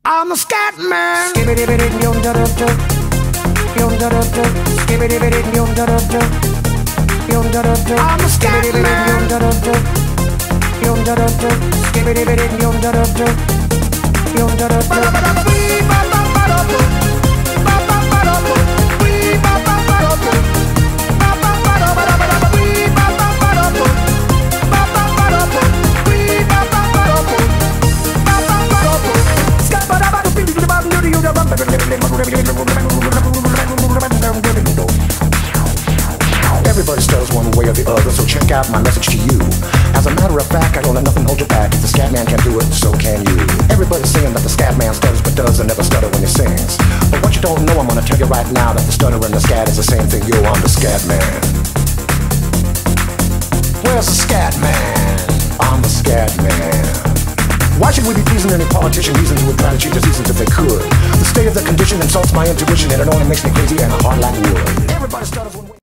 I'm a scat man. I'm a scat Everybody stutters one way or the other, so check out my message to you. As a matter of fact, I don't let nothing hold you back. If the scat man can do it, so can you. Everybody's saying that the scat man stutters but doesn't never stutter when he sings. But what you don't know, I'm gonna tell you right now, that the stutter and the scat is the same thing. Yo, I'm the scat man. Where's the scat man? I'm the scat man. Why should we be pleasing any politician? Reasons who would try to cheat the seasons if they could. The state of the condition insults my intuition, and it only makes me crazy and hard like wood. Everybody stutters one way.